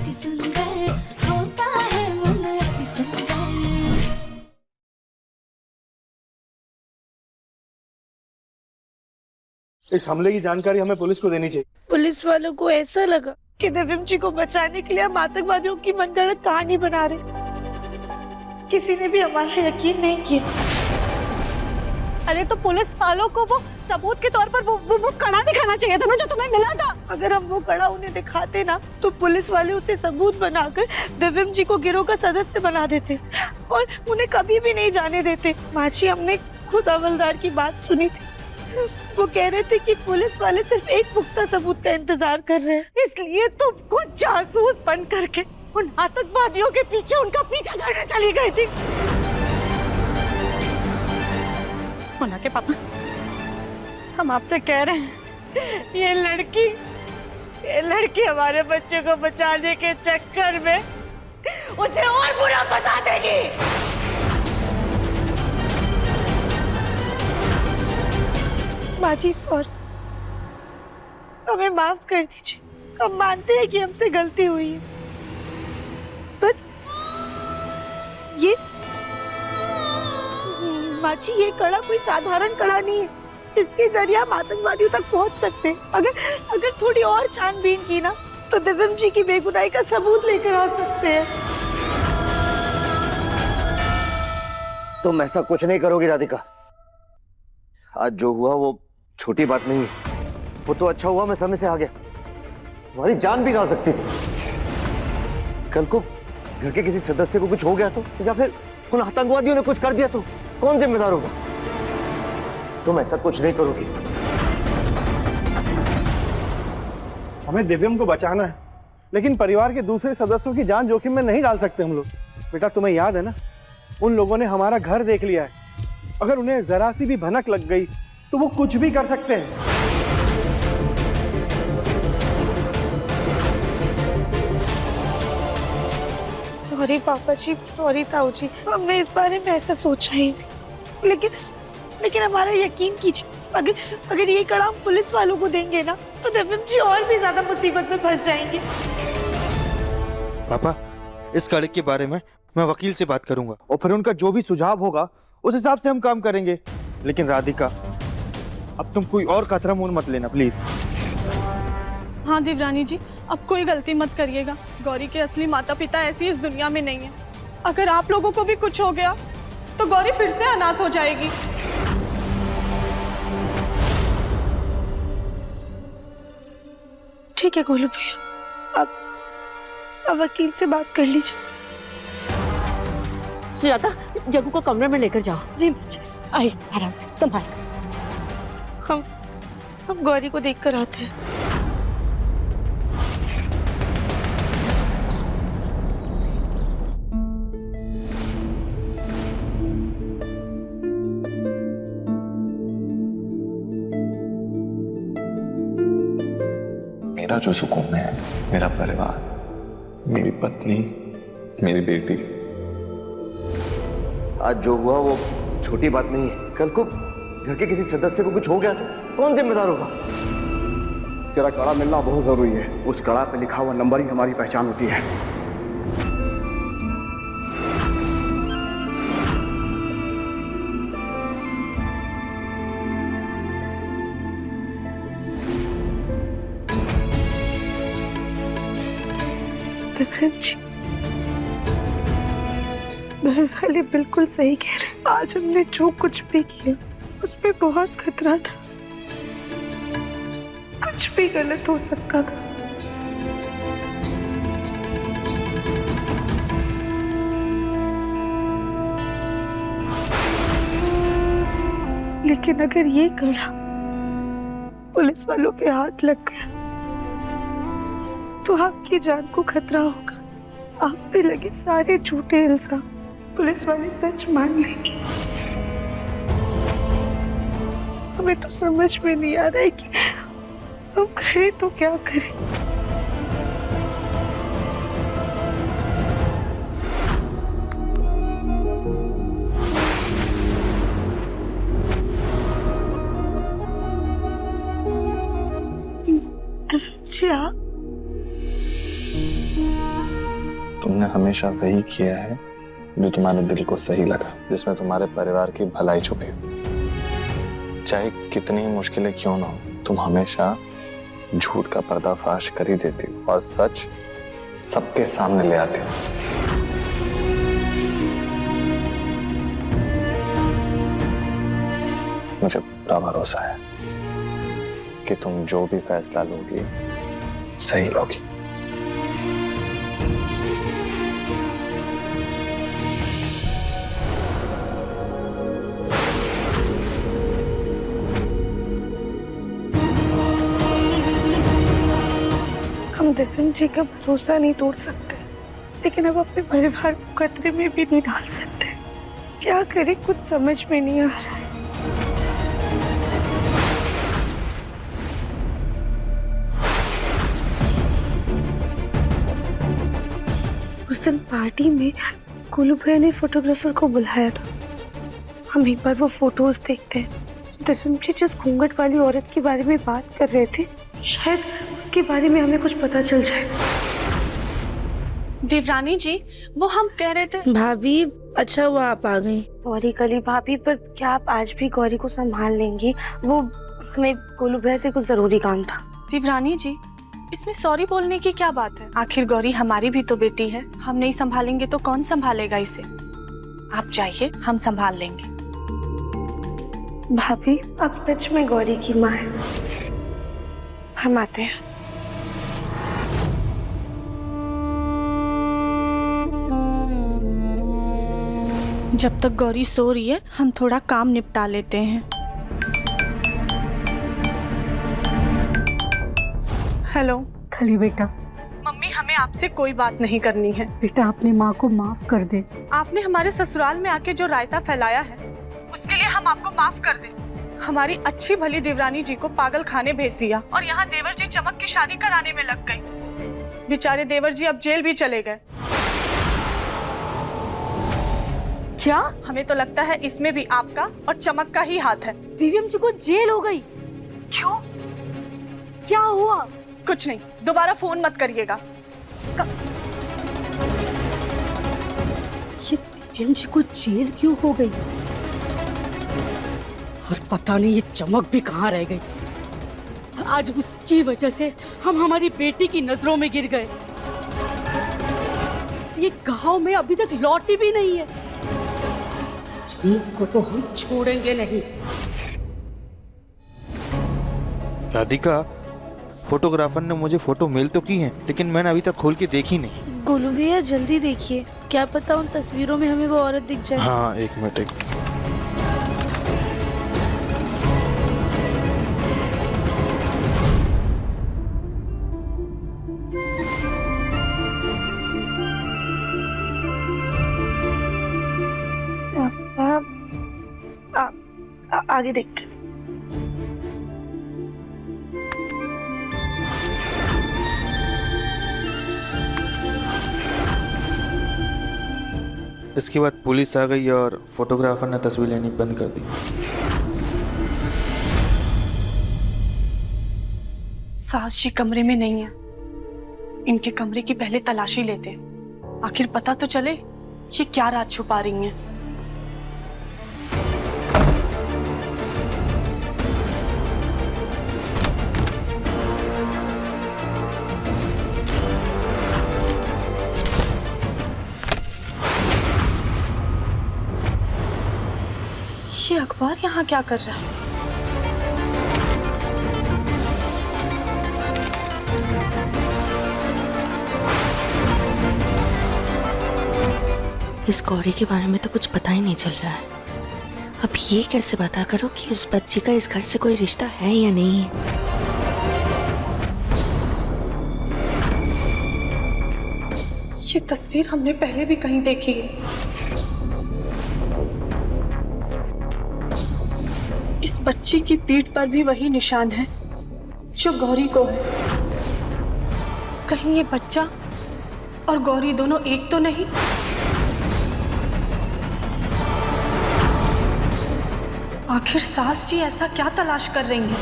अति सुंदर होता है मन अति सुंदर। इस हमले की जानकारी हमें पुलिस को देनी चाहिए। पुलिस वालों को ऐसा लगा कि दिव्यम जी को बचाने के लिए हम आतंकवादियों की मनगढ़ंत कहानी बना रहे। किसी ने भी हमारा यकीन नहीं किया। अरे तो पुलिस वालों को वो सबूत के तौर पर वो कड़ा दिखाना चाहिए था ना, जो तुम्हें मिला था। अगर हम वो कड़ा उन्हें दिखाते ना, तो पुलिस वाले उसे सबूत बनाकर दिव्यम जी को गिरोह का सदस्य बना देते और उन्हें कभी भी नहीं जाने देते। माची, हमने खुद हवलदार की बात सुनी थी। वो कह रहे थे कि पुलिस वाले सिर्फ एक पुख्ता सबूत का इंतजार कर रहे हैं। इसलिए तुम खुद जासूस बन करके उन आतंकवादियों के पीछे उनका पीछा करने चली गई थी। मोना के पापा, हम आपसे कह रहे हैं, ये लड़की हमारे बच्चे को बचाने के चक्कर में उसे और बुरा फंसा देगी। माजी सॉरी, हमें माफ कर दीजिए। हम मानते हैं कि हमसे गलती हुई है, पर ये माची, ये कड़ा कोई साधारण कड़ा नहीं है। इसके जरिए हम आतंकवादियों तक पहुंच सकते हैं। अगर थोड़ी और छानबीन की ना, तो दिव्यम जी की बेगुनाही का सबूत लेकर आ सकते हैं। तुम ऐसा कुछ नहीं करोगी राधिका। आज जो हुआ वो छोटी बात नहीं है। वो तो अच्छा हुआ मैं समय से आ गया। तुम्हारी जान भी जा सकती थी। कल को घर के किसी सदस्य को कुछ हो गया तो, या फिर उन आतंकवादियों ने कुछ कर दिया तो कौन जिम्मेदार होगा? तुम ऐसा कुछ नहीं करोगी। हमें दिव्यम को बचाना है, लेकिन परिवार के दूसरे सदस्यों की जान जोखिम में नहीं डाल सकते हम लोग। बेटा, तुम्हें याद है ना, उन लोगों ने हमारा घर देख लिया है। अगर उन्हें जरा सी भी भनक लग गई तो वो कुछ भी कर सकते हैं। सॉरी पापा जी, सॉरी ताऊ जी, हमने इस बारे में ऐसा सोचा ही नहीं। लेकिन हमारा यकीन कीजिए, अगर ये कड़ा हम पुलिस वालों को देंगे ना, तो दिव्यम जी और भी ज्यादा मुसीबत में फंस जाएंगे। पापा, इस कड़े के बारे में मैं वकील से बात करूंगा और फिर उनका जो भी सुझाव होगा उस हिसाब से हम काम करेंगे। लेकिन राधिका, अब तुम कोई और खतरा मोल मत लेना प्लीज। हाँ देवरानी जी, अब कोई गलती मत करिएगा। गौरी के असली माता पिता ऐसी इस दुनिया में नहीं है। अगर आप लोगों को भी कुछ हो गया तो गौरी फिर से अनाथ हो जाएगी। ठीक है गोलू भैया, अब वकील से बात कर लीजिए। सुजाता, जग्गू को कमरे में लेकर जाओ। जी बच्चे, आइए आराम से संभाल। हम गौरी को देखकर आते हैं। मेरा जो सुकून है, मेरा परिवार, मेरी पत्नी, मेरी बेटी। आज जो हुआ वो छोटी बात नहीं है। कल को घर के किसी सदस्य को कुछ हो गया तो कौन जिम्मेदार होगा? तेरा कड़ा मिलना बहुत जरूरी है। उस कड़ा पे लिखा हुआ नंबर ही हमारी पहचान होती है। घर वाले बिल्कुल सही कह रहे हैं। आज हमने जो कुछ भी किया उसमें बहुत खतरा था। कुछ भी गलत हो सकता था। लेकिन अगर ये कड़ा पुलिस वालों के हाथ लग गया तो आपकी जान को खतरा होगा। आप पे लगे सारे झूठे इल्जाम पुलिस वाले सच मान लेंगे। हमें तो समझ में नहीं आ रहा है कि हम करें तो क्या करें। जी आप तुमने हमेशा वही किया है जो तुम्हारे दिल को सही लगा, जिसमें तुम्हारे परिवार की भलाई छुपी हो। चाहे कितनी ही मुश्किलें क्यों ना हो, तुम हमेशा झूठ का पर्दाफाश कर ही देती हो और सच सबके सामने ले आती हो। मुझे पूरा भरोसा है कि तुम जो भी फैसला लोगी सही लोगी। हम दिव्यम जी का भरोसा नहीं तोड़ सकते, लेकिन अब अपने परिवार को खतरे में भी नहीं डाल सकते। क्या करें, कुछ समझ में नहीं आ रहा है। उस दिन पार्टी में गोलू भैया ने फोटोग्राफर को बुलाया था। हम एक बार वो फोटोज देखते हैं। दिव्यम जी जिस घूंघट वाली औरत के बारे में बात कर रहे थे, शायद उसके बारे में हमें कुछ पता चल जाए। देवरानी जी, वो हम कह रहे थे। भाभी, अच्छा हुआ आप आ गई। सॉरी कली भाभी, पर क्या आप आज भी गौरी को संभाल लेंगी? वो हमें गोलू भैया से कुछ जरूरी काम था। देवरानी जी, इसमें सॉरी बोलने की क्या बात है? आखिर गौरी हमारी भी तो बेटी है। हम नहीं संभालेंगे तो कौन संभालेगा इसे? आप जाइए, हम संभाल लेंगे। भाभी, आप सच में गौरी की माँ है। हम आते हैं। जब तक गौरी सो रही है, हम थोड़ा काम निपटा लेते हैं। हेलो खली बेटा। मम्मी, हमें आपसे कोई बात नहीं करनी है। बेटा, अपनी माँ को माफ कर दे। आपने हमारे ससुराल में आके जो रायता फैलाया है, उसके लिए हम आपको माफ कर दें। हमारी अच्छी भली देवरानी जी को पागल खाने भेज दिया और यहाँ देवर जी चमक की शादी कराने में लग गई। बेचारे देवर जी अब जेल भी चले गए। क्या? हमें तो लगता है इसमें भी आपका और चमक का ही हाथ है। दिव्यम जी को जेल हो गई? क्यों? क्या हुआ? कुछ नहीं, दोबारा फोन मत करिएगा। ये दिव्यम जी को जेल क्यों हो गई? और पता नहीं ये चमक भी कहाँ रह गई। आज उसकी वजह से हम हमारी बेटी की नजरों में गिर गए। ये गांव में अभी तक लौटी भी नहीं है। चमक को तो हम छोड़ेंगे नहीं। राधिका, फोटोग्राफर ने मुझे फोटो मेल तो की है, लेकिन मैंने अभी तक खोल के देखी नहीं। गोलू भैया, जल्दी देखिए, क्या पता उन तस्वीरों में हमें वो औरत दिख जाए। हाँ, एक मिनट। आगे देखते। इसके बाद पुलिस आ गई और फोटोग्राफर ने तस्वीर लेनी बंद कर दी। सास जी कमरे में नहीं है। इनके कमरे की पहले तलाशी लेते हैं। आखिर पता तो चले ये क्या राज छुपा रही हैं। ये अखबार यहाँ क्या कर रहा है? इस गौरी के बारे में तो कुछ पता ही नहीं चल रहा है। अब ये कैसे पता करो कि उस बच्ची का इस घर से कोई रिश्ता है या नहीं है? ये तस्वीर हमने पहले भी कहीं देखी है। इस बच्ची की पीठ पर भी वही निशान है जो गौरी को है। कहीं ये बच्चा और गौरी दोनों एक तो नहीं? आखिर सास जी ऐसा क्या तलाश कर रही हैं?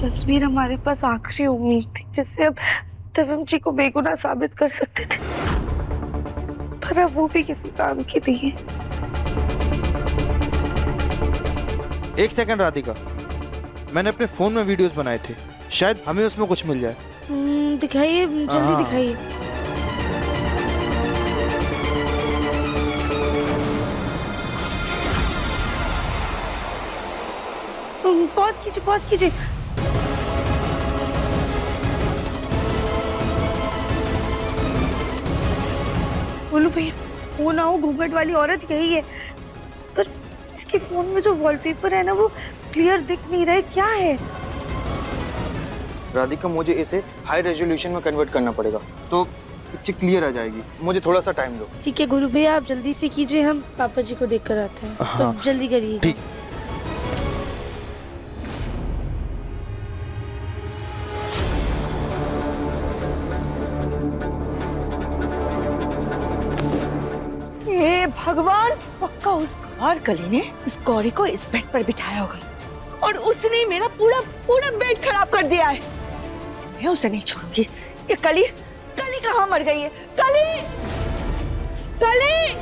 तस्वीर हमारे पास आखिरी उम्मीद थी जिससे अब दिव्यम जी को बेगुनाह साबित कर सकते थे, पर अब वो भी किसी काम की नहीं है। एक सेकंड राधिका, मैंने अपने फोन में वीडियोस बनाए थे, शायद हमें उसमें कुछ मिल जाए। दिखाइए, जल्दी हाँ। दिखाइए। पॉज कीजिए, पॉज कीजिए। बोलो भैया, वो ना हो घूंघट वाली औरत यही है, पर इसके फोन में जो वॉलपेपर है ना वो क्लियर दिख नहीं रहा है, क्या है? राधिका मुझे इसे हाई रेजोल्यूशन में कन्वर्ट करना पड़ेगा तो पिक्चर क्लियर आ जाएगी, मुझे थोड़ा सा टाइम दो। ठीक है गुरु भैया, आप जल्दी से कीजिए, हम पापा जी को देख कर आते हैं। हाँ। तो जल्दी करिए। ठीक। हे भगवान, पक्का उस गवार कली ने इस गौरी को इस बेड पर बिठाया होगा और उसने ही मेरा पूरा पूरा बेड खराब कर दिया है। मैं उसे नहीं छोड़ूंगी। ये कली, कली कहाँ मर गई है? कली, कली!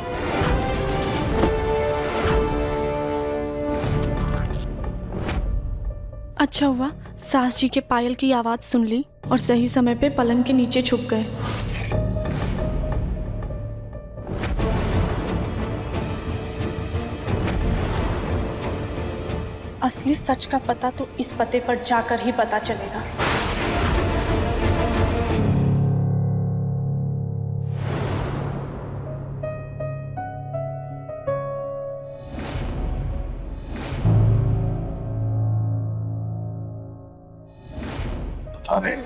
अच्छा हुआ सास जी के पायल की आवाज सुन ली और सही समय पे पलंग के नीचे छुप गए। असली सच का पता तो इस पते पर जाकर ही पता चलेगा। पता नहीं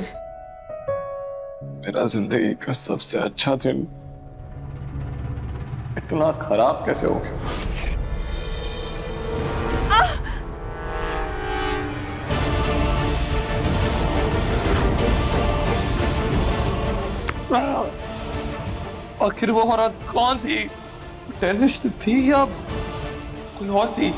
मेरा जिंदगी का सबसे अच्छा दिन इतना खराब कैसे हो गया। आखिर वो औरत कौन थी? टेररिस्ट थी या कोई और थी?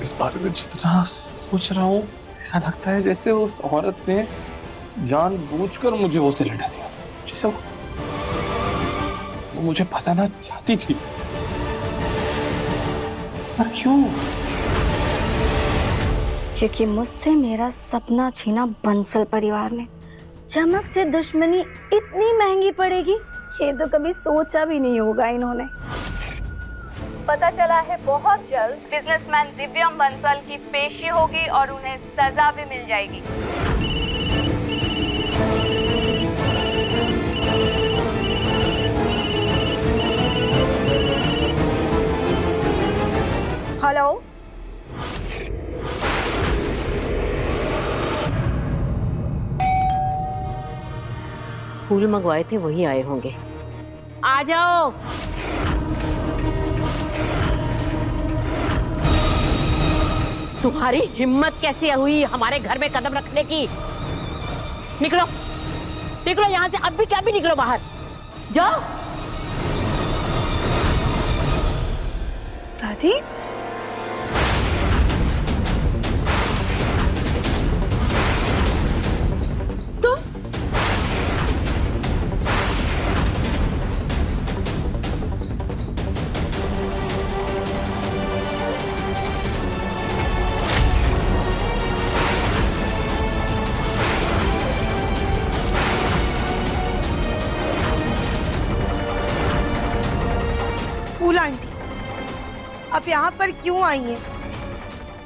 इस बारे में जितना सोच रहा हूँ ऐसा लगता है जैसे उस औरत ने जानबूझकर मुझे वो सिलेंडर दिया था, जैसे वो मुझे फंसाना चाहती थी। पर क्यों? क्योंकि मुझसे मेरा सपना छीना बंसल परिवार ने। चमक से दुश्मनी इतनी महंगी पड़ेगी, ये तो कभी सोचा भी नहीं होगा इन्होंने। पता चला है बहुत जल्द बिजनेसमैन दिव्यम बंसल की पेशी होगी और उन्हें सजा भी मिल जाएगी। हेलो, फूल मंगवाए थे वही आए होंगे। आ जाओ। तुम्हारी हिम्मत कैसे हुई हमारे घर में कदम रखने की? निकलो, निकलो यहाँ से, अब भी निकलो बाहर, जाओ। दादी, फूल आंटी, आप यहाँ पर क्यों आई हैं?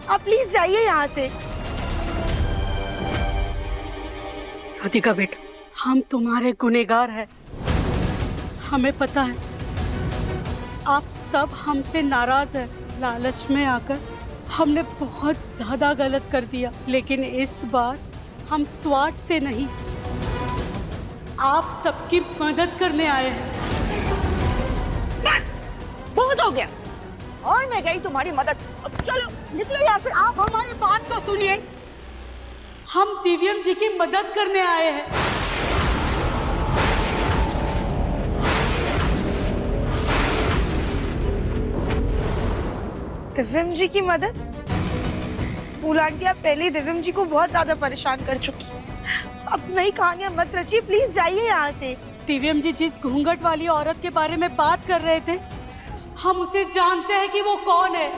आप प्लीज जाइए यहाँ से। राधिका बेटा, हम तुम्हारे गुनहगार हैं। हमें पता है आप सब हमसे नाराज हैं। लालच में आकर हमने बहुत ज्यादा गलत कर दिया, लेकिन इस बार हम स्वार्थ से नहीं, आप सबकी मदद करने आए हैं। बहुत हो गया, और मैं गई तुम्हारी मदद। अब चलो निकलो यहाँ से। आप हमारी बात तो सुनिए, हम दिव्यम जी की मदद करने आए हैं। दिव्यम जी की मदद? फूल आंटी, आप पहले ही दिव्यम जी को बहुत ज्यादा परेशान कर चुकी हैं। अब नई कहानियां मत रचिए, प्लीज जाइए यहाँ से। दिव्यम जी जिस घूंघट वाली औरत के बारे में बात कर रहे थे, हम उसे जानते हैं कि वो कौन है।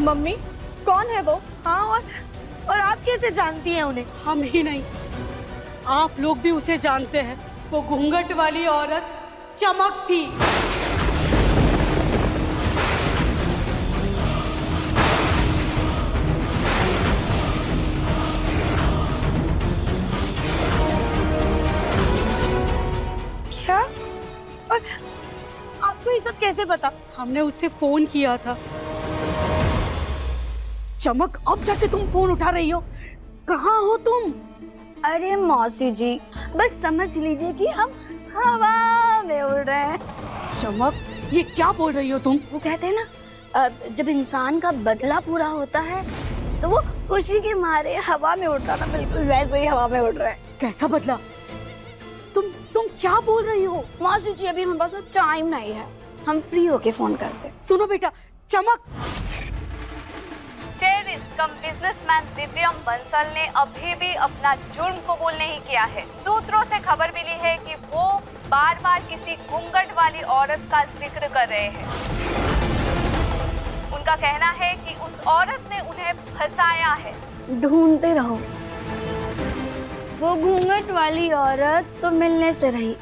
मम्मी, कौन है वो? हाँ, और आप कैसे जानती हैं उन्हें? हम ही नहीं, आप लोग भी उसे जानते हैं। वो घूंघट वाली औरत चमक थी। क्या? और आपको ये सब कैसे पता? हमने उसे फोन किया था। चमक, अब जाके तुम फोन उठा रही हो? कहाँ हो तुम? अरे मौसी जी, बस समझ लीजिए कि हम हवा में उड़ रहे हैं। चमक, ये क्या बोल रही हो तुम? वो कहते हैं ना, जब इंसान का बदला पूरा होता है तो वो खुशी के मारे हवा में उड़ता ना, बिल्कुल वैसे ही हवा में उड़ रहा है। कैसा बदला? तुम क्या बोल रही हो? मौसी जी, अभी हमारे पास टाइम नहीं है, हम फ्री होके फोन करते हैं। सुनो बेटा, चमक। टेररिस्ट कम बिजनेसमैन दिव्यम बंसल ने अभी भी अपना जुर्म कबूल नहीं किया है। सूत्रों से खबर मिली है कि वो बार बार किसी घूंघट वाली औरत का जिक्र कर रहे हैं। उनका कहना है कि उस औरत ने उन्हें फंसाया है। ढूंढते रहो, वो घूंघट वाली औरत तो मिलने से रही,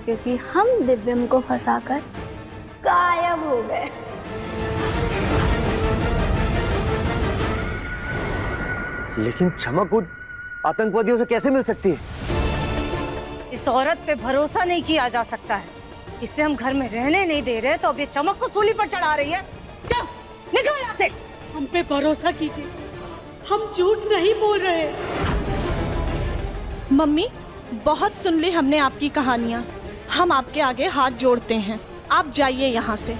क्योंकि हम दिव्यम को फंसाकर गायब हो गए। लेकिन चमक उन आतंकवादियों से कैसे मिल सकती है? इस औरत पे भरोसा नहीं किया जा सकता है। इसे हम घर में रहने नहीं दे रहे, तो अब ये चमक को सूली पर चढ़ा रही है। चल, निकलो यहाँ से। हम पे भरोसा कीजिए, हम झूठ नहीं बोल रहे। मम्मी, बहुत सुन ली हमने आपकी कहानियाँ। हम आपके आगे हाथ जोड़ते हैं, आप जाइए यहाँ से।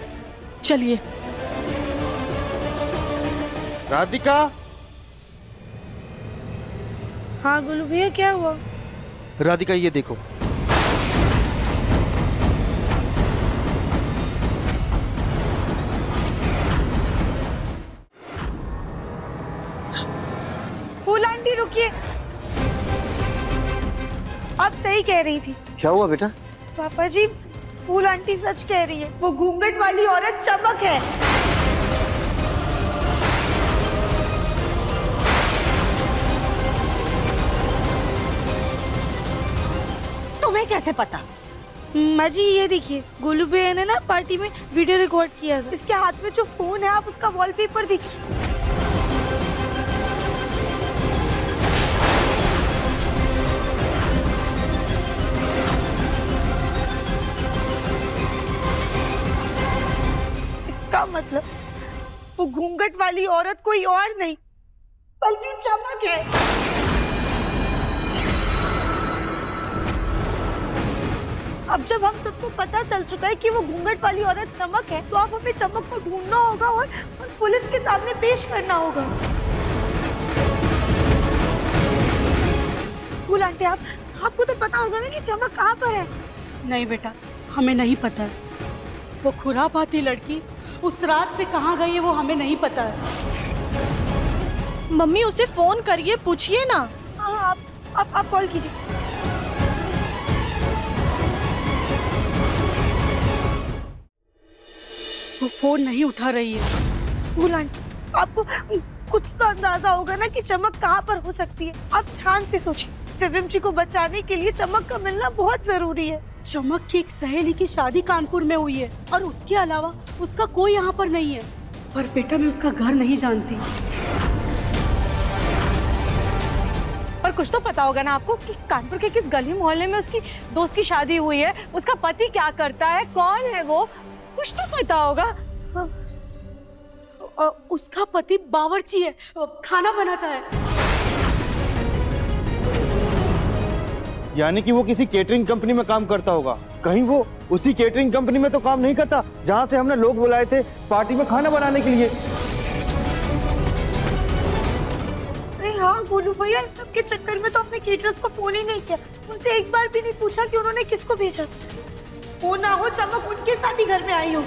चलिए। राधिका। हाँ गुलू भैया, क्या हुआ? राधिका, ये देखो। फूल आंटी रुकिए, आप सही कह रही थी। क्या हुआ बेटा? पापा जी, फूल आंटी सच कह रही है, वो घूंघट वाली औरत चमक है। तुम्हें कैसे पता? माँ जी, ये देखिए, गोलू भैया ने ना पार्टी में वीडियो रिकॉर्ड किया है। इसके हाथ में जो फोन है, आप उसका वॉलपेपर देखिए। इसका मतलब वो घूंघट वाली औरत कोई और नहीं बल्कि चमक है। अब जब हम सबको पता चल चुका है कि वो घूंघट वाली औरत चमक है, तो आप हमें चमक को ढूंढना होगा और पुलिस के सामने पेश करना होगा। फूल आंटी, आपको तो पता होगा ना कि चमक कहाँ पर है? नहीं बेटा, हमें नहीं पता है। वो खुरापाती लड़की उस रात से कहाँ गई है, वो हमें नहीं पता है। मम्मी, उसे फोन करिए, पूछिए ना। हाँ, आप कॉल कीजिए। वो फोन नहीं उठा रही है। फूल आंटी, आपको कुछ तो अंदाजा होगा ना कि चमक कहाँ पर हो सकती है। आप ध्यान से सोचिए, दिव्यम जी को बचाने के लिए चमक का मिलना बहुत जरूरी है। चमक की एक सहेली की शादी कानपुर में हुई है और उसके अलावा उसका कोई यहाँ पर नहीं है। पर बेटा, मैं उसका घर नहीं जानती। पर कुछ तो पता होगा ना आपको कि कानपुर के किस गली मोहल्ले में उसकी दोस्त की शादी हुई है, उसका पति क्या करता है, कौन है वो, कुछ तो पता होगा। उसका पति बावर्ची है, खाना बनाता है। यानी कि वो किसी केटरिंग कंपनी में काम करता होगा। कहीं वो उसी केटरिंग कंपनी में तो काम नहीं करता जहां से हमने लोग बुलाए थे पार्टी में खाना बनाने के लिए? अरे हाँ, हाँ गोलू भैया, इस सब के चक्कर में तो हमने केटरर्स को फोन ही नहीं किया, उनसे एक बार भी नहीं पूछा कि उन्होंने किसको भेजा। वो ना हो चमक उनके साथ ही घर में आई हो।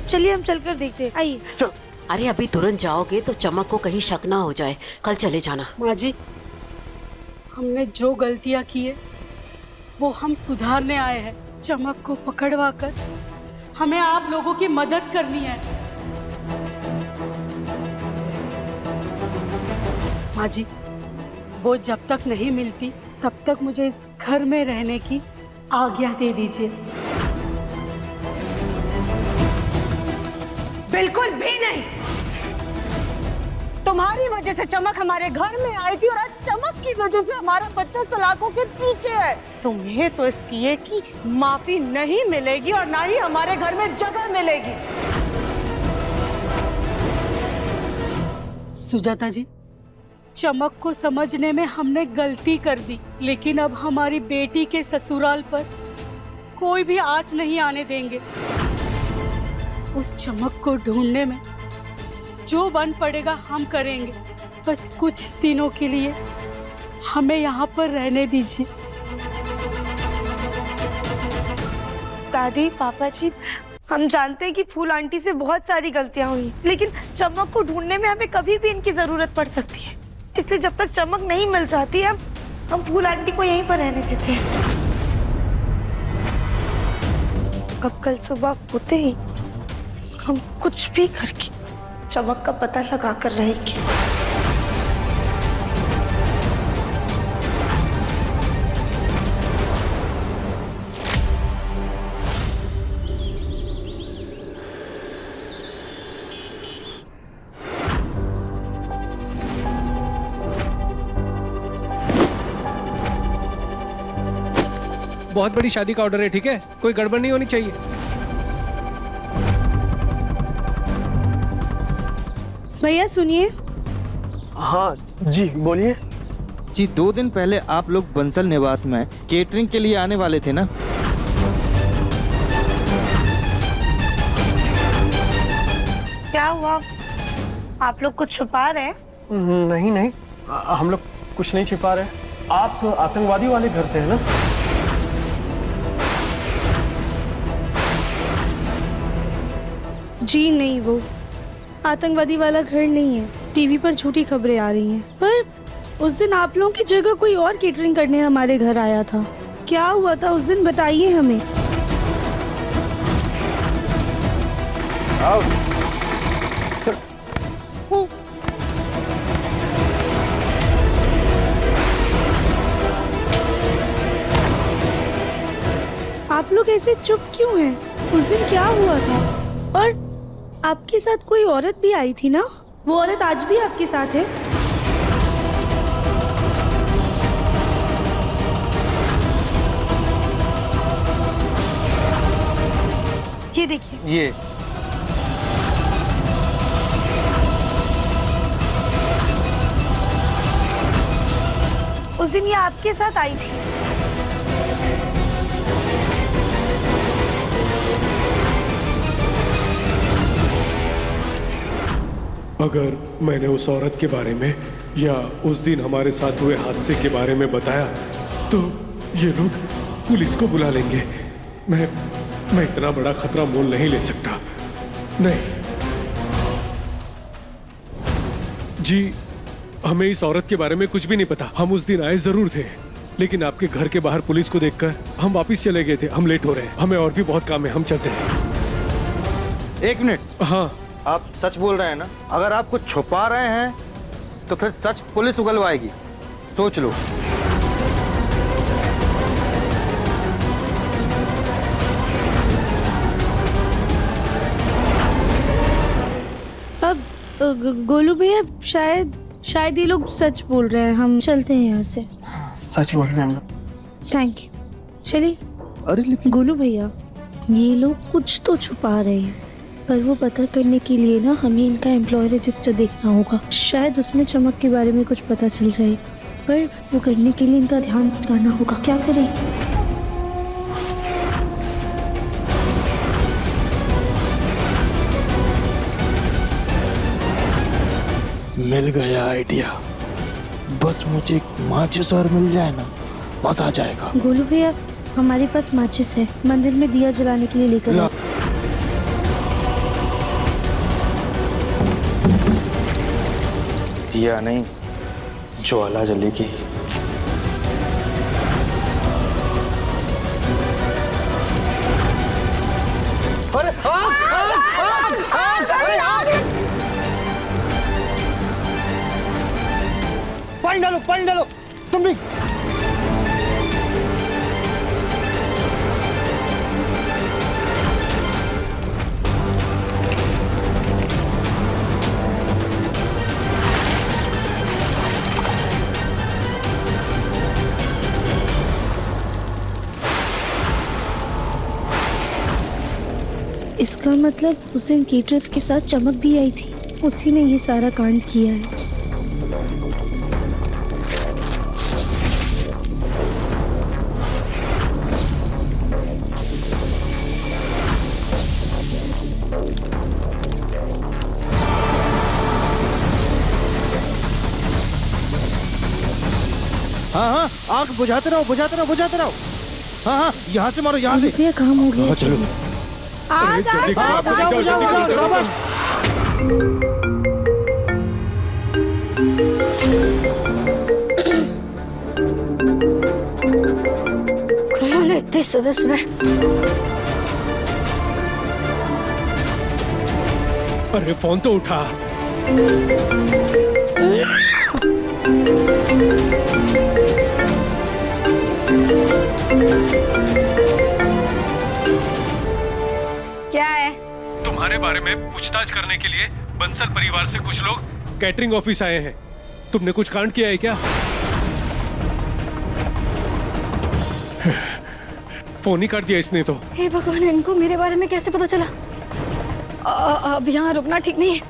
चलिए हम चलकर देखते हैं, आइए। चलो। अरे अभी तुरंत जाओगे तो चमक को कहीं शक ना हो जाए, कल चले जाना। माँ जी, हमने जो गलतियां की है वो हम सुधारने आए हैं। चमक को पकड़वा कर हमें आप लोगों की मदद करनी है। माँ जी, वो जब तक नहीं मिलती तब तक मुझे इस घर में रहने की आज्ञा दे दीजिए। बिल्कुल भी नहीं। तुम्हारी वजह से चमक हमारे घर में आई थी और आज चमक की वजह से हमारा बच्चा सलाखों के पीछे है। तुम्हें तो इस किए की माफी नहीं मिलेगी और ना ही हमारे घर में जगह मिलेगी। सुजाता जी, चमक को समझने में हमने गलती कर दी, लेकिन अब हमारी बेटी के ससुराल पर कोई भी आँच नहीं आने देंगे। उस चमक को ढूंढने में जो बन पड़ेगा हम करेंगे। बस कुछ दिनों के लिए हमें यहाँ पर रहने दीजिए। दादी, पापा जी, हम जानते हैं कि फूल आंटी से बहुत सारी गलतियां हुई, लेकिन चमक को ढूंढने में हमें कभी भी इनकी जरूरत पड़ सकती है। इसलिए जब तक चमक नहीं मिल जाती है, हम फूल आंटी को यहीं पर रहने देते हैं। अब कल सुबह होते ही हम कुछ भी करके चमक का पता लगा कर रहेंगे। बहुत बड़ी शादी का ऑर्डर है, ठीक है? कोई गड़बड़ नहीं होनी चाहिए। भैया सुनिए। हाँ जी, बोलिए। जी, 2 दिन पहले आप लोग बंसल निवास में केटरिंग के लिए आने वाले थे ना? क्या हुआ, आप लोग कुछ छुपा रहे हैं? नहीं नहीं, हम लोग कुछ नहीं छिपा रहे। आप आतंकवादी वाले घर से है ना? जी नहीं, वो आतंकवादी वाला घर नहीं है। टीवी पर झूठी खबरें आ रही हैं। पर उस दिन आप लोगों की जगह कोई और केटरिंग करने हमारे घर आया था। क्या हुआ था उस दिन, बताइए हमें। आओ। चल। आप लोग ऐसे चुप क्यों हैं? उस दिन क्या हुआ था? और आपके साथ कोई औरत भी आई थी ना? वो औरत आज भी आपके साथ है? ये देखिए। ये उस दिन ये आपके साथ आई थी। अगर मैंने उस औरत के बारे में या उस दिन हमारे साथ हुए हादसे के बारे में बताया तो ये लोग पुलिस को बुला लेंगे। मैं इतना बड़ा खतरा मोल नहीं ले सकता। नहीं जी, हमें इस औरत के बारे में कुछ भी नहीं पता। हम उस दिन आए जरूर थे, लेकिन आपके घर के बाहर पुलिस को देखकर हम वापस चले गए थे। हम लेट हो रहे हैं, हमें और भी बहुत काम है, हम चलते हैं। 1 मिनट। हाँ, आप सच बोल रहे हैं ना? अगर आप कुछ छुपा रहे हैं तो फिर सच पुलिस उगलवाएगी, सोच लो। अब गोलू भैया, शायद ये लोग सच बोल रहे हैं। हम चलते हैं यहाँ से। सच बोल रहे हैं हम लोग। थैंक यू, चलिए। अरे लेकिन गोलू भैया, ये लोग कुछ तो छुपा रहे हैं, पर वो पता करने के लिए ना हमें इनका एम्प्लॉय रजिस्टर देखना होगा। शायद उसमें चमक के बारे में कुछ पता चल जाए, पर वो करने के लिए इनका ध्यान भटकाना होगा। क्या करें? मिल गया आइडिया। बस मुझे एक माचिस और मिल जाए ना, मजा आ जाएगा। गोलू भैया, हमारे पास माचिस है, मंदिर में दिया जलाने के लिए लेकर आओ। दिया नहीं, ज्वाला जलेगी। अरे पानी डालो तुम भी। इसका मतलब उस दिन केटरर्स के साथ चमक भी आई थी, उसी ने ये सारा कांड किया है। हाँ, आग बुझाते रहो। हाँ, यहाँ से मारो, यहाँ से। भैया काम हो गया। चलो। बुझाओ, शाबाश। कौन है इतनी सुबह सुबह? अरे फोन तो उठा। क्या है? तुम्हारे बारे में पूछताछ करने के लिए बंसल परिवार से कुछ लोग कैटरिंग ऑफिस आए हैं। तुमने कुछ कांड किया है क्या? फोन ही काट दिया इसने तो। हे भगवान, इनको मेरे बारे में कैसे पता चला? अब यहाँ रुकना ठीक नहीं है।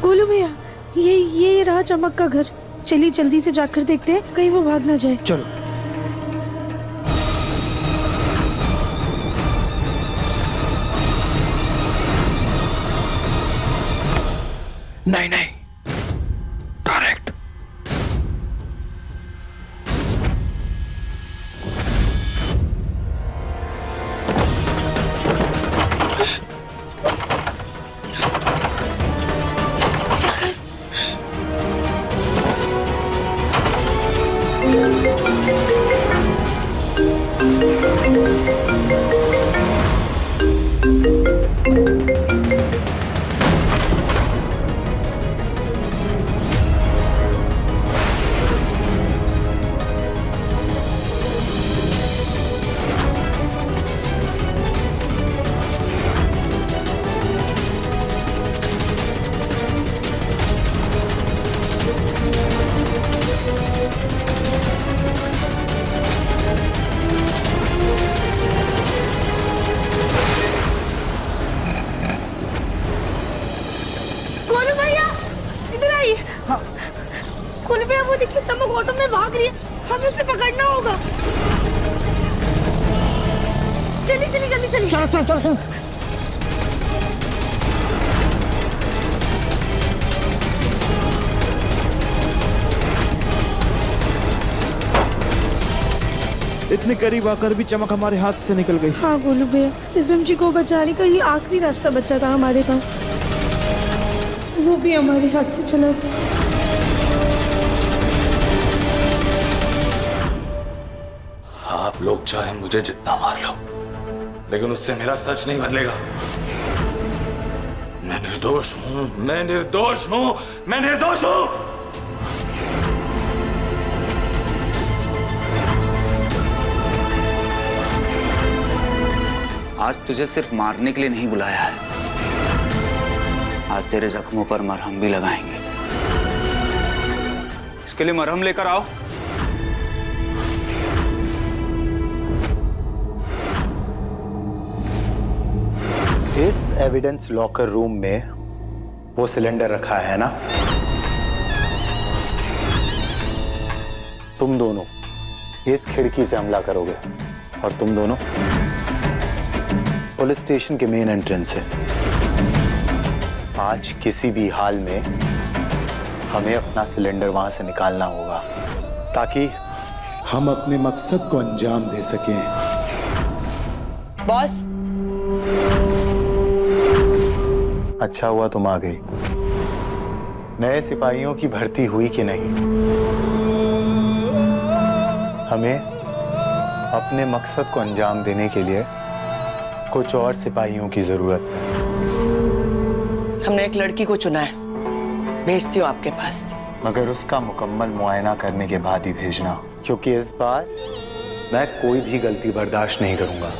गोलू भैया, ये रहा चमक का घर। चलिए जल्दी से जाकर देखते हैं, कहीं वो भाग ना जाए। चलो। नहीं, डायरेक्ट। वो देखिए, चमक ऑटो में भाग रही है, हमें उसे पकड़ना होगा। चलिए जल्दी चलिए। चलो। इतने करीब आकर भी चमक हमारे हाथ से निकल गई। हाँ गोलू भैया, दिव्यम जी को बचाने का ये आखिरी रास्ता बचा था हमारे पास, वो भी हमारे हाथ से चला गया। आप लोग चाहे मुझे जितना मार लो, लेकिन उससे मेरा सच नहीं बदलेगा। मैं निर्दोष हूं, मैं निर्दोष हूं, मैं निर्दोष हूं। आज तुझे सिर्फ मारने के लिए नहीं बुलाया है, आज तेरे जख्मों पर मरहम भी लगाएंगे। इसके लिए मरहम लेकर आओ। इस एविडेंस लॉकर रूम में वो सिलेंडर रखा है ना? तुम दोनों इस खिड़की से हमला करोगे और तुम दोनों पुलिस स्टेशन के मेन एंट्रेंस से। आज किसी भी हाल में हमें अपना सिलेंडर वहां से निकालना होगा ताकि हम अपने मकसद को अंजाम दे सकें। बॉस, अच्छा हुआ तुम आ गई। नए सिपाहियों की भर्ती हुई कि नहीं? हमें अपने मकसद को अंजाम देने के लिए कुछ और सिपाहियों की जरूरत है। हमने एक लड़की को चुना है, भेजती हूँ आपके पास। मगर उसका मुकम्मल मुआयना करने के बाद ही भेजना, क्योंकि इस बार मैं कोई भी गलती बर्दाश्त नहीं करूंगा।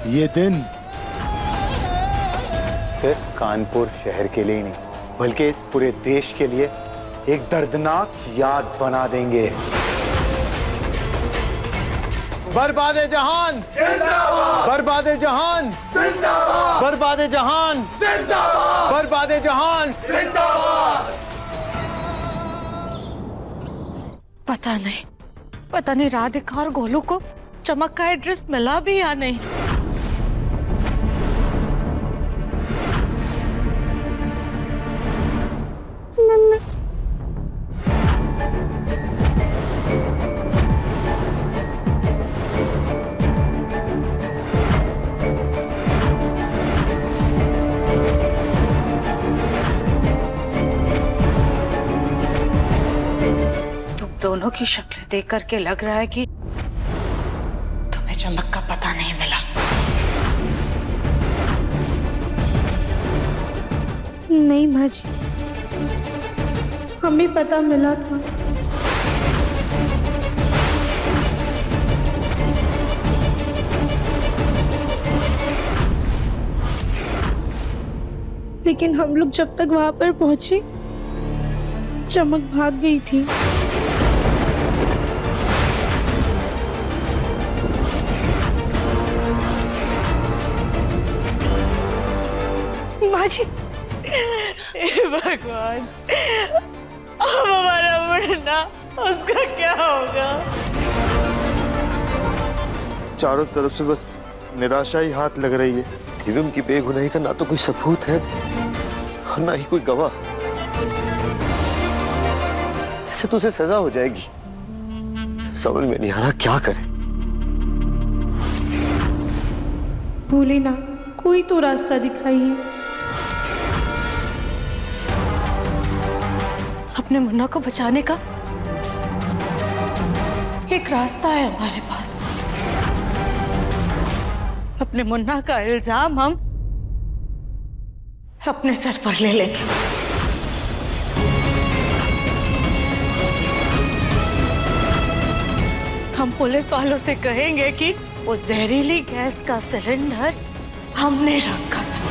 ये दिन सिर्फ कानपुर शहर के लिए ही नहीं, बल्कि इस पूरे देश के लिए एक दर्दनाक याद बना देंगे। बर्बादे जहान जिंदाबाद, बर्बादे जहान जिंदाबाद, बर्बादे जहान जिंदाबाद, बर्बादे जहान जिंदाबाद। पता नहीं राधिका और गोलू को चमक का एड्रेस मिला भी या नहीं। दोनों की शक्ल देख करके लग रहा है कि तुम्हें चमक का पता नहीं मिला। नहीं माँ जी, हमें पता मिला था। लेकिन हम लोग जब तक वहां पर पहुंचे, चमक भाग गई थी। माँ जी, भगवान, अब हमारा मुन्ना, उसका क्या होगा? चारों तरफ से बस निराशा ही हाथ लग रही है। दिव्यम की बेगुनाही का ना तो कोई सबूत है और ना ही कोई गवाह। ऐसे तो उसे सजा हो जाएगी। समझ में नहीं आ रहा क्या करे। भूले ना, कोई तो रास्ता दिखाइए। अपने मुन्ना को बचाने का एक रास्ता है हमारे पास। अपने मुन्ना का इल्जाम हम अपने सर पर ले लेंगे। हम पुलिस वालों से कहेंगे कि वो जहरीली गैस का सिलेंडर हमने रखा था।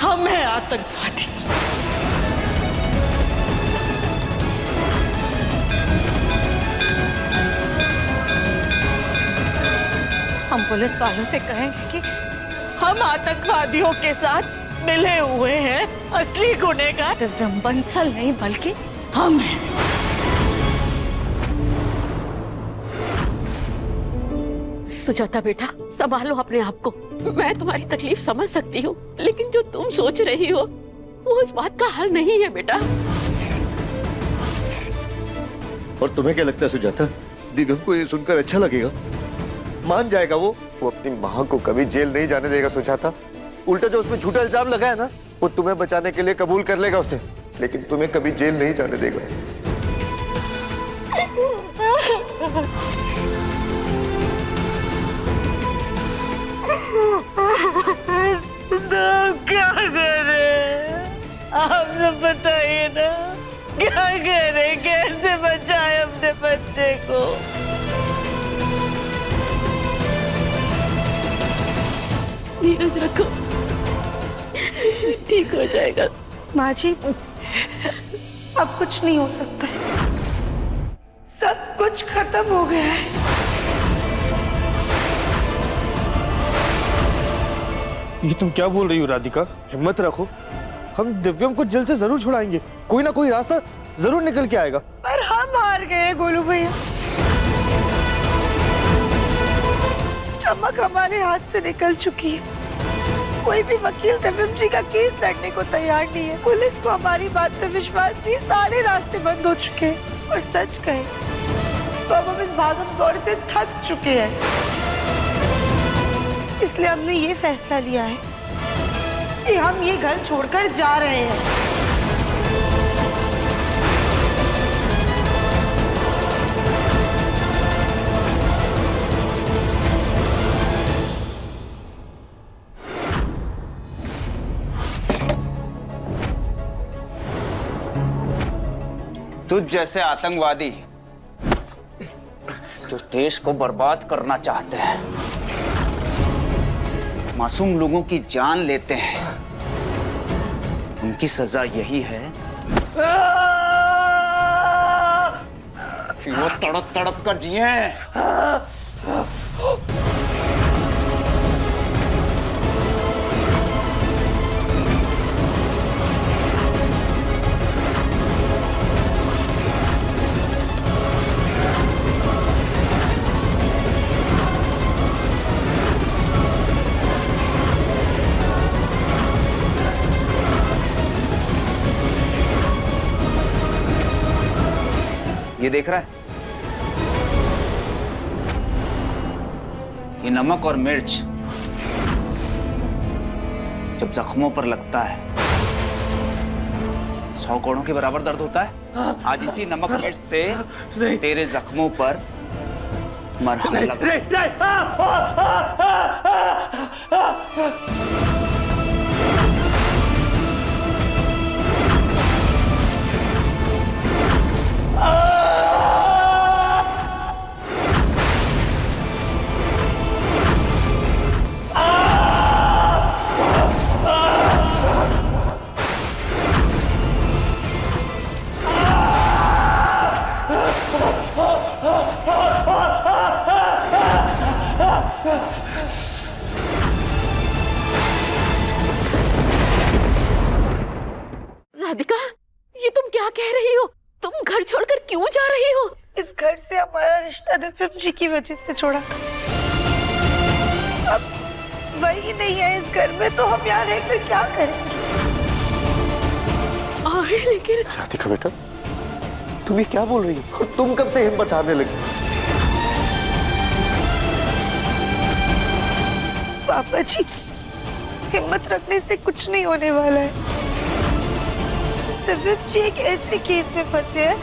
हम हैं आतंकवादी। हम पुलिस वालों से कहेंगे कि हम आतंकवादियों के साथ मिले हुए हैं। असली गुनहगार दिव्यम बंसल नहीं बल्कि हम हैं। सुजाता बेटा, संभालो अपने आप को। मैं तुम्हारी तकलीफ समझ सकती हूँ, लेकिन जो तुम सोच रही हो वो इस बात का हल नहीं है बेटा। और तुम्हें क्या लगता है सुजाता, दिव्यम को ये सुनकर अच्छा लगेगा? मान जाएगा वो अपनी माँ को कभी जेल नहीं जाने देगा सुजाता। उल्टा जो उसमें झूठा इल्जाम लगा है ना, वो तुम्हें बचाने के लिए कबूल कर लेगा उसे, लेकिन तुम्हें कभी जेल नहीं जाने देगा। तो क्या करें? आप सब बताइए ना, क्या करें? कैसे बचाएं अपने बच्चे को? धीरज रखो, ठीक हो जाएगा। माँ जी, अब कुछ नहीं हो सकता है, सब कुछ खत्म हो गया है। ये तुम क्या बोल रही हो राधिका? हिम्मत रखो, हम दिव्यम को जेल से जरूर छुड़ाएंगे। कोई ना कोई रास्ता जरूर निकल के आएगा। पर हम हार गए गोलू भैया, चमक हमारे हाथ से निकल चुकी है। कोई भी वकील दिव्यम जी का केस लड़ने को तैयार नहीं है। पुलिस को हमारी बात पे विश्वास नहीं, सारे रास्ते बंद हो चुके हैं। और सच कहे तो अब हम इस भागम दौड़ से थक चुके हैं। इसलिए हमने ये फैसला लिया है कि हम ये घर छोड़कर जा रहे हैं। तुझ जैसे आतंकवादी जो देश को बर्बाद करना चाहते हैं, मासूम लोगों की जान लेते हैं, उनकी सजा यही है कि वो तड़प तड़प कर जिए। ये देख रहा है, ये नमक और मिर्च जब जख्मों पर लगता है 100 करोड़ों के बराबर दर्द होता है। आज इसी नमक मिर्च से तेरे जख्मों पर मरहम लगा। राधिका, ये तुम क्या कह रही हो? तुम घर छोड़कर क्यों जा रही हो? इस घर से हमारा रिश्ता दिव्यम जी की वजह से छोड़ा था। अब वही नहीं है इस घर में, तो हम यहाँ रहकर क्या करेंगे? लेकिन राधिका बेटा, तुम ये क्या बोल रही हो? तुम कब से हिम्मत हारने लगी? पापा जी, हिम्मत रखने से कुछ नहीं होने वाला है। दिव्यम जी एक ऐसे केस में फंसे हैं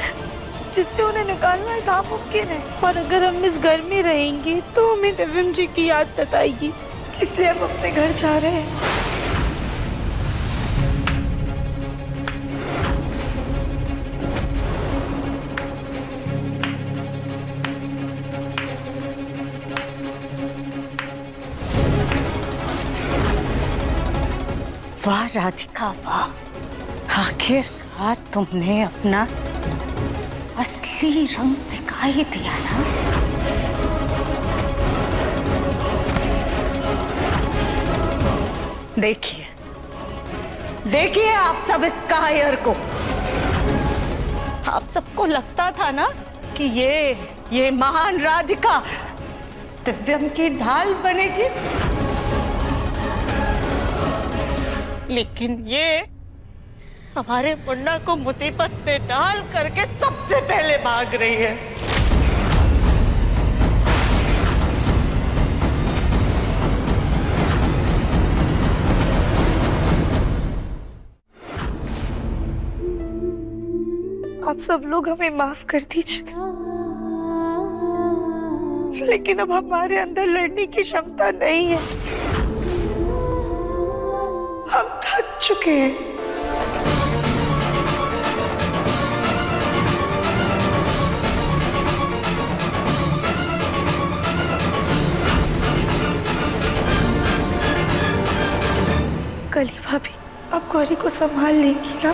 जिससे उन्हें निकालना नामुमकिन है। और अगर हम इस घर में रहेंगे तो हमें दिव्यम जी की याद सताएगी। इसलिए हम अपने घर जा रहे हैं। वाह राधिका वाह, आखिरकार तुमने अपना असली रंग दिखाई दिया ना। देखिए देखिए आप सब इस कायर को, आप सबको लगता था ना कि ये महान राधिका दिव्यम की ढाल बनेगी, लेकिन ये हमारे मुन्ना को मुसीबत में डाल करके सबसे पहले भाग रही है। आप सब लोग हमें माफ कर दीजिए, लेकिन अब हमारे अंदर लड़ने की क्षमता नहीं है। हम थक चुके हैं। कली भाभी, आप गौरी को संभाल लेंगी ना?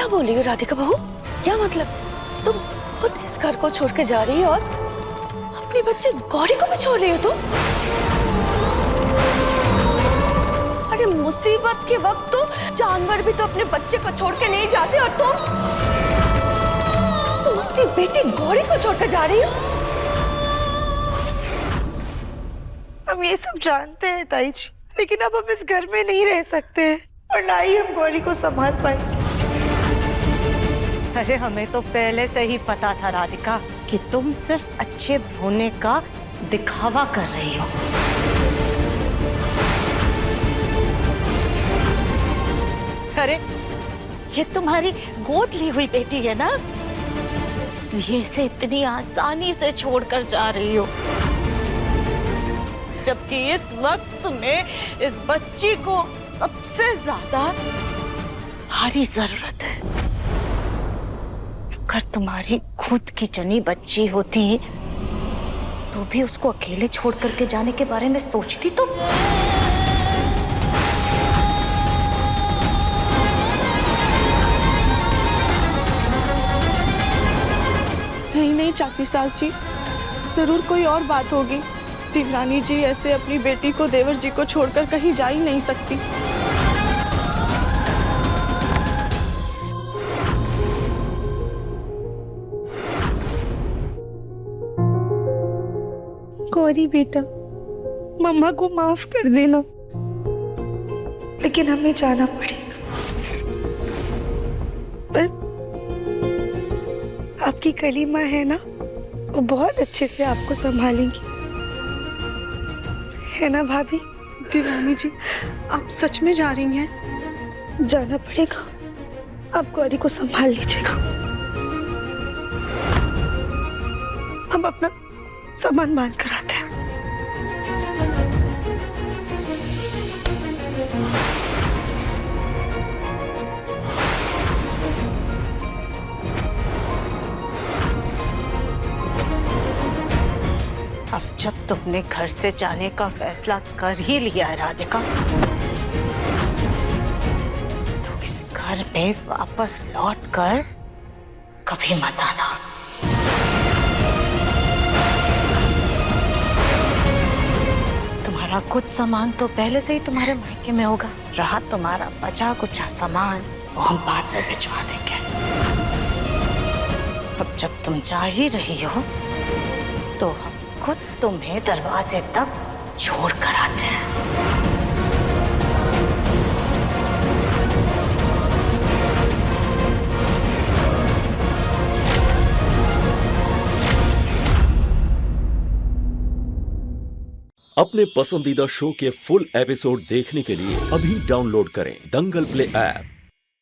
क्या बोल रही हो राधिका बहू? क्या मतलब? तुम खुद इस घर को छोड़ के जा रही हो और अपने बच्चे गौरी को भी छोड़ रही हो तुम? अरे मुसीबत के वक्त तो जानवर भी तो अपने बच्चे को छोड़ के नहीं जाते और तुम अपनी बेटी गौरी को छोड़कर जा रही हो? हम ये सब जानते हैं ताई जी, लेकिन अब हम इस घर में नहीं रह सकते हैं और ना ही हम गौरी को संभाल पाएंगे। अरे हमें तो पहले से ही पता था राधिका कि तुम सिर्फ अच्छे होने का दिखावा कर रही हो। अरे ये तुम्हारी गोद ली हुई बेटी है ना, इसलिए इसे इतनी आसानी से छोड़कर जा रही हो, जबकि इस वक्त में इस बच्ची को सबसे ज्यादा तुम्हारी जरूरत है। अगर तुम्हारी खुद की जनी बच्ची होती तो भी उसको अकेले छोड़ करके जाने के बारे में सोचती तो? नहीं चाची सास जी, जरूर कोई और बात होगी। देवरानी जी ऐसे अपनी बेटी को देवर जी को छोड़कर कहीं जा ही नहीं सकती। गौरी बेटा, मम्मा को माफ कर देना, लेकिन हमें जाना पड़ेगा। पर आपकी कलीमा है ना, वो बहुत अच्छे से आपको संभालेंगी, है ना भाभी? देवरानी जी, आप सच में जा रही हैं? जाना पड़ेगा, आप गौरी को संभाल लीजिएगा। हम अपना सामान बांध कर आते हैं। अब जब तुमने घर से जाने का फैसला कर ही लिया है राधिका, तो इस घर में वापस लौट कर कभी मत आना। तुम्हारा कुछ सामान तो पहले से ही तुम्हारे मायके में होगा, रहा तुम्हारा बचा कुचा सामान वो हम बाद में भिजवा देंगे। अब जब तुम जा ही रही हो तो हम खुद तुम्हें दरवाजे तक छोड़ कर आते हैं। अपने पसंदीदा शो के फुल एपिसोड देखने के लिए अभी डाउनलोड करें दंगल प्ले ऐप।